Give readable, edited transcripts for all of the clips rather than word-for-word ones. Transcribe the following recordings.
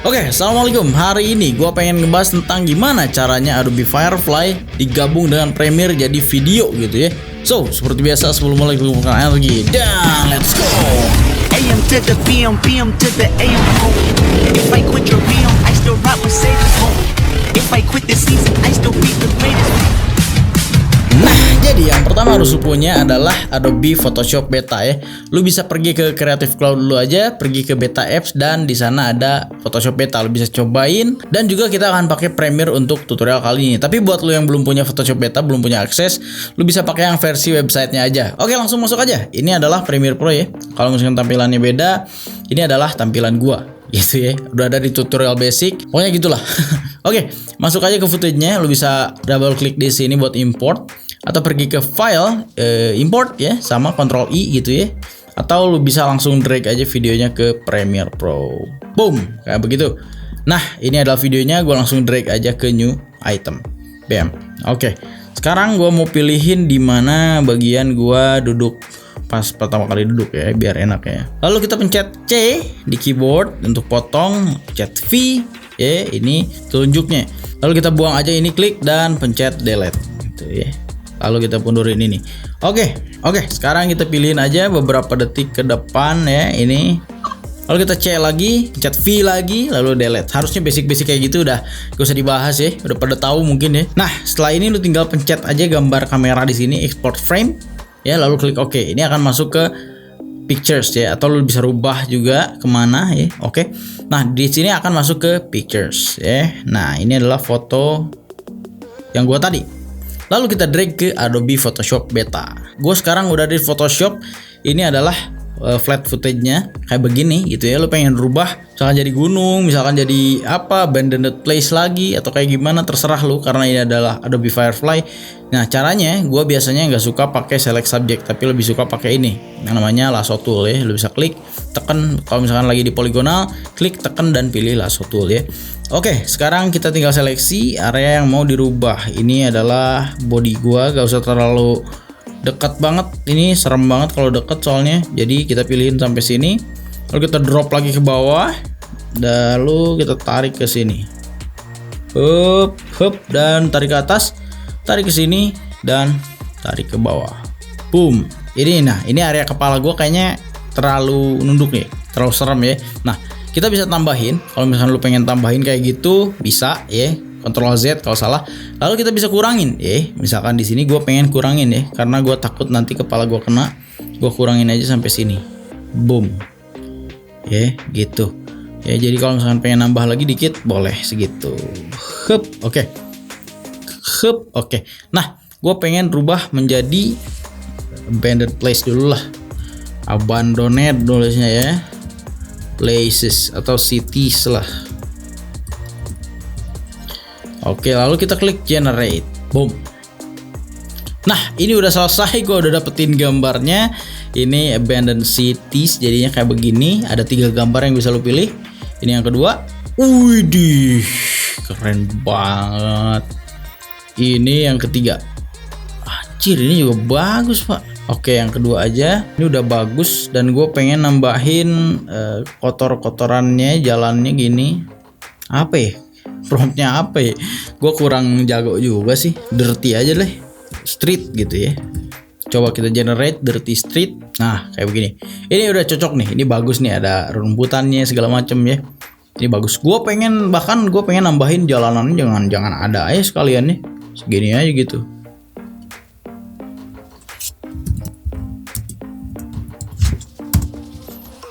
Oke, assalamualaikum. Hari ini gue pengen ngebahas tentang gimana caranya Adobe Firefly digabung dengan Premiere jadi video gitu ya. So, seperti biasa sebelum mulai gue bukan energi dan let's go. AM to the PM, PM to the AM. If I quit your realm, I still rap with Sage's home. If I quit this season, I still be the greatest. Nah, jadi yang pertama harus lu punya adalah Adobe Photoshop Beta ya. Lu bisa pergi ke Creative Cloud dulu aja, pergi ke Beta Apps dan di sana ada Photoshop Beta. Lu bisa cobain dan juga kita akan pakai Premiere untuk tutorial kali ini. Tapi buat lu yang belum punya Photoshop Beta, belum punya akses, lu bisa pakai yang versi websitenya aja. Oke, langsung masuk aja. Ini adalah Premiere Pro ya. Kalau misalkan tampilannya beda, ini adalah tampilan gua gitu ya. Udah ada di tutorial basic. Pokoknya gitulah. Oke, masuk aja ke footage-nya. Lu bisa double klik di sini buat import atau pergi ke file import ya, sama Ctrl I gitu ya. Atau lu bisa langsung drag aja videonya ke Premiere Pro. Boom, kayak begitu. Nah, ini adalah videonya, gue langsung drag aja ke new item. Bam. Oke. Sekarang gue mau pilihin di mana bagian gue duduk pas pertama kali duduk ya, biar enak ya. Lalu kita pencet C di keyboard untuk potong, pencet V ya, ini telunjuknya. Lalu kita buang aja ini, klik dan pencet delete gitu ya. Lalu kita mundurin ini. Oke, sekarang kita pilihin aja beberapa detik ke depan ya, ini. Lalu kita C lagi, pencet V lagi, lalu delete. Harusnya basic-basic kayak gitu udah gak usah dibahas ya, udah pada tahu mungkin ya. Nah, setelah ini lu tinggal pencet aja gambar kamera di sini, export frame ya, lalu klik OK. Ini akan masuk ke pictures ya, atau lu bisa rubah juga kemana ya. Oke. Nah, di sini akan masuk ke pictures ya. Nah, ini adalah foto yang gua tadi. Lalu kita drag ke Adobe Photoshop Beta. Gue sekarang udah di Photoshop. Ini adalah flat footage-nya kayak begini gitu ya. Lu pengen rubah misalkan jadi gunung, misalkan jadi apa, abandoned place lagi atau kayak gimana, terserah lu, karena ini adalah Adobe Firefly. Nah, caranya gue biasanya nggak suka pakai select subject, tapi lebih suka pakai ini yang namanya lasso tool ya. Lu bisa klik, tekan, kalau misalkan lagi di poligonal, klik, tekan dan pilih lasso tool ya. Oke, sekarang kita tinggal seleksi area yang mau dirubah. Ini adalah body gua, gak usah terlalu dekat banget. Ini serem banget kalau dekat soalnya. Jadi kita pilihin sampai sini. Lalu kita drop lagi ke bawah. Lalu kita tarik ke sini. Hup, dan tarik ke atas. Tarik ke sini dan tarik ke bawah. Boom. Ini area kepala gua kayaknya terlalu nunduk nih, terlalu serem ya. Nah, kita bisa tambahin, kalau misalkan lu pengen tambahin kayak gitu bisa ya, Ctrl Z kalau salah. Lalu kita bisa kurangin ya, misalkan di sini gue pengen kurangin ya, karena gue takut nanti kepala gue kena, gue kurangin aja sampai sini. Boom ya, gitu ya. Jadi kalau misalkan pengen nambah lagi dikit boleh segitu. Oke. Nah, gue pengen rubah menjadi abandoned place dulu lah, abandoned nulisnya ya, places atau cities lah. Oke, lalu kita klik generate. Boom. Nah, ini udah selesai. Gue udah dapetin gambarnya. Ini abandoned cities, jadinya kayak begini. Ada 3 gambar yang bisa lu pilih. Ini yang kedua. Widih, keren banget. Ini yang ketiga. Anjir, ini juga bagus pak. Oke, yang kedua aja. Ini udah bagus dan gue pengen nambahin kotor-kotorannya, jalannya gini. Apa ya? Promptnya apa ya? Gue kurang jago juga sih. Dirty aja deh. Street gitu ya. Coba kita generate dirty street. Nah, kayak begini. Ini udah cocok nih. Ini bagus nih, ada rumputannya segala macem ya. Ini bagus. Gue pengen nambahin jalanannya, jangan ada aja sekalian nih. Segini aja gitu.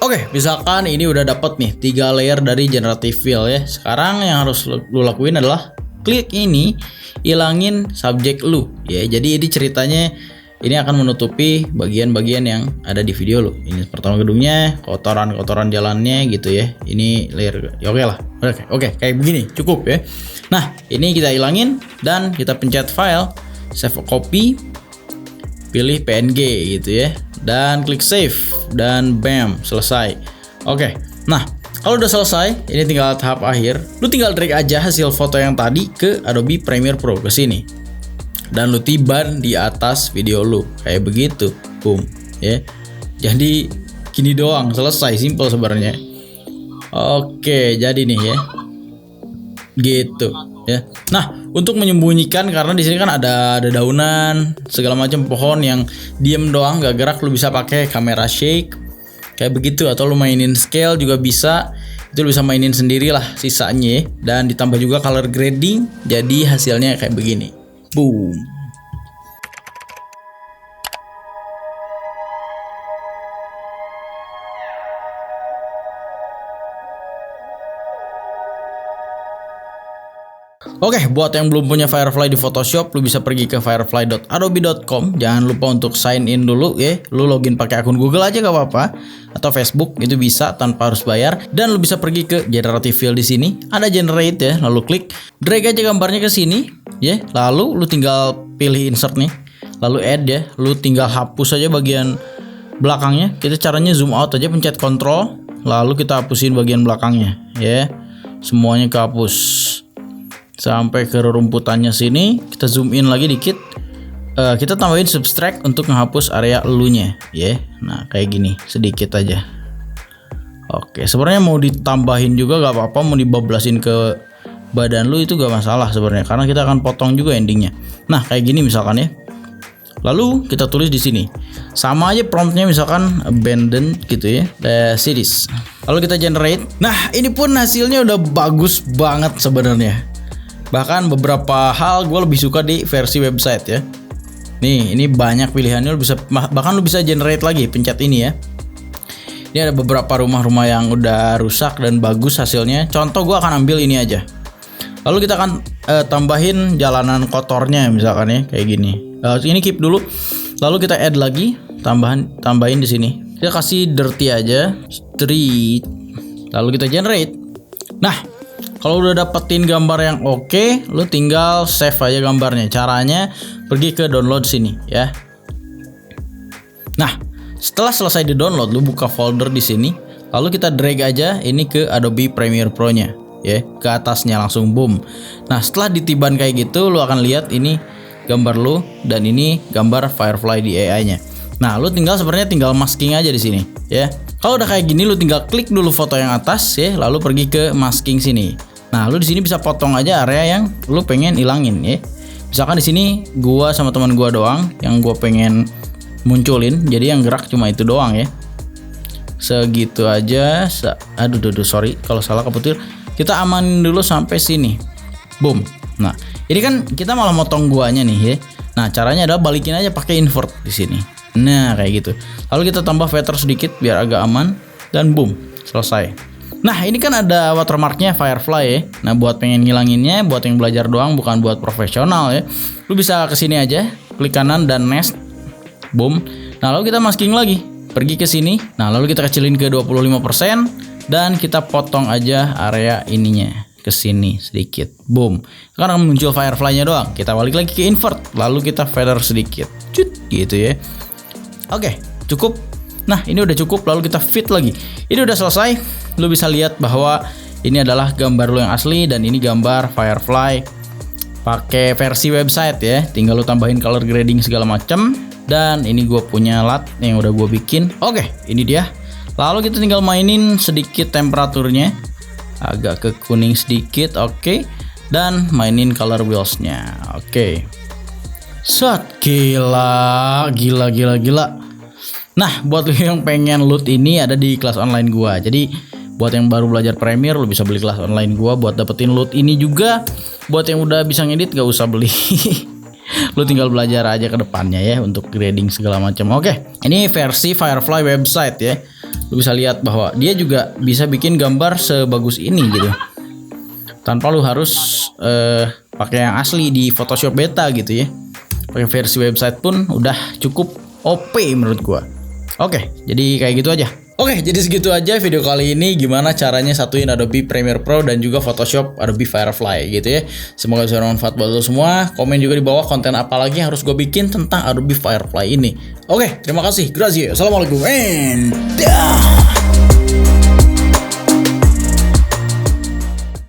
Oke, misalkan ini udah dapat nih 3 layer dari generative fill ya. Sekarang yang harus lu lakuin adalah klik ini, ilangin subjek lu ya. Jadi ini ceritanya ini akan menutupi bagian-bagian yang ada di video lu. Ini pertama gedungnya, kotoran jalannya gitu ya. Ini layer ya, oke lah. Oke, kayak begini cukup ya. Nah, ini kita ilangin dan kita pencet file, save a copy, pilih PNG gitu ya. Dan klik save dan bam, selesai. Oke. Nah, kalau udah selesai, ini tinggal tahap akhir. Lu tinggal drag aja hasil foto yang tadi ke Adobe Premiere Pro ke sini. Dan lu tiban di atas video lu kayak begitu. Boom, ya. Jadi gini doang, selesai, simple sebenarnya. Oke, jadi nih ya. Gitu ya. Nah, untuk menyembunyikan, karena di sini kan ada daunan segala macam pohon yang diem doang gak gerak, lu bisa pakai kamera shake kayak begitu, atau lu mainin scale juga bisa. Itu lu bisa mainin sendiri lah sisanya ya. Dan ditambah juga color grading, jadi hasilnya kayak begini. Boom. Oke, buat yang belum punya Firefly di Photoshop, lu bisa pergi ke firefly.adobe.com. Jangan lupa untuk sign in dulu ya. Lu login pakai akun Google aja gak apa-apa, atau Facebook, itu bisa tanpa harus bayar. Dan lu bisa pergi ke generative fill di sini. Ada generate ya, lalu klik, drag aja gambarnya ke sini ya. Lalu lu tinggal pilih insert nih. Lalu add ya. Lu tinggal hapus aja bagian belakangnya. Kita caranya zoom out aja, pencet Ctrl, lalu kita hapusin bagian belakangnya ya. Semuanya kehapus sampai ke rumputannya sini. Kita zoom in lagi dikit, kita tambahin subtract untuk menghapus area elunya ya. Nah kayak gini sedikit aja. Oke, sebenarnya mau ditambahin juga gak apa-apa, mau dibablasin ke badan lu itu gak masalah sebenarnya, karena kita akan potong juga endingnya. Nah kayak gini misalkan ya. Lalu kita tulis di sini sama aja promptnya, misalkan abandoned gitu ya, cities. Lalu kita generate. Nah ini pun hasilnya udah bagus banget sebenarnya. Bahkan beberapa hal gue lebih suka di versi website ya. Nih, ini banyak pilihannya, lu bisa, bahkan lu bisa generate lagi, pencet ini ya. Ini ada beberapa rumah-rumah yang udah rusak dan bagus hasilnya. Contoh gue akan ambil ini aja. Lalu kita akan tambahin jalanan kotornya misalkan ya, kayak gini. Ini keep dulu. Lalu kita add lagi, tambahin di sini. Kita kasih dirty aja, street. Lalu kita generate. Nah, kalau udah dapetin gambar yang oke, lu tinggal save aja gambarnya. Caranya pergi ke download sini ya. Nah, setelah selesai di download, lu buka folder di sini. Lalu kita drag aja ini ke Adobe Premiere Pro-nya ya, ke atasnya langsung boom. Nah, setelah ditiban kayak gitu, lu akan lihat ini gambar lu dan ini gambar Firefly di AI-nya. Nah, lu sebenarnya tinggal masking aja di sini ya. Kalau udah kayak gini, lu tinggal klik dulu foto yang atas ya, lalu pergi ke masking sini. Nah, lu di sini bisa potong aja area yang lu pengen ilangin ya. Misalkan di sini gua sama teman gua doang yang gua pengen munculin, jadi yang gerak cuma itu doang ya. Segitu aja. Aduh, sorry kalau salah kepetir. Kita amanin dulu sampai sini. Boom. Nah, ini kan kita malah motong guanya nih ya. Nah, caranya adalah balikin aja pakai invert di sini. Nah, kayak gitu. Lalu kita tambah feather sedikit biar agak aman dan boom, selesai. Nah, ini kan ada watermarknya Firefly ya. Nah, buat pengen ngilanginnya, buat yang belajar doang, bukan buat profesional ya. Lu bisa kesini aja, klik kanan dan nest, boom. Nah, lalu kita masking lagi, pergi ke sini. Nah, lalu kita kecilin ke 25% dan kita potong aja area ininya ke sini sedikit, boom. Sekarang muncul Firefly-nya doang. Kita balik lagi ke invert, lalu kita feather sedikit, cut, gitu ya. Oke, cukup. Nah, ini udah cukup, lalu kita fit lagi. Ini udah selesai. Lu bisa lihat bahwa ini adalah gambar lu yang asli dan ini gambar Firefly pakai versi website ya. Tinggal lu tambahin color grading segala macam. Dan ini gue punya lat yang udah gue bikin. Oke, ini dia. Lalu kita tinggal mainin sedikit temperaturnya, agak ke kuning sedikit, oke. Dan mainin color wheels-nya, oke. Set, gila. Nah, buat lo yang pengen loot ini ada di kelas online gua. Jadi buat yang baru belajar Premiere, lo bisa beli kelas online gua buat dapetin loot ini juga. Buat yang udah bisa ngedit gak usah beli. Lo tinggal belajar aja ke depannya ya untuk grading segala macam. Oke, ini versi Firefly website ya. Lo bisa lihat bahwa dia juga bisa bikin gambar sebagus ini gitu. Tanpa lo harus pakai yang asli di Photoshop beta gitu ya. Pakai versi website pun udah cukup OP menurut gua. Oke, jadi kayak gitu aja. Oke, jadi segitu aja video kali ini, gimana caranya satuin Adobe Premiere Pro dan juga Photoshop Adobe Firefly gitu ya. Semoga bisa bermanfaat buat lo semua. Komen juga di bawah konten apa lagi yang harus gue bikin tentang Adobe Firefly ini. Oke, terima kasih. Grazie. Assalamualaikum and dah.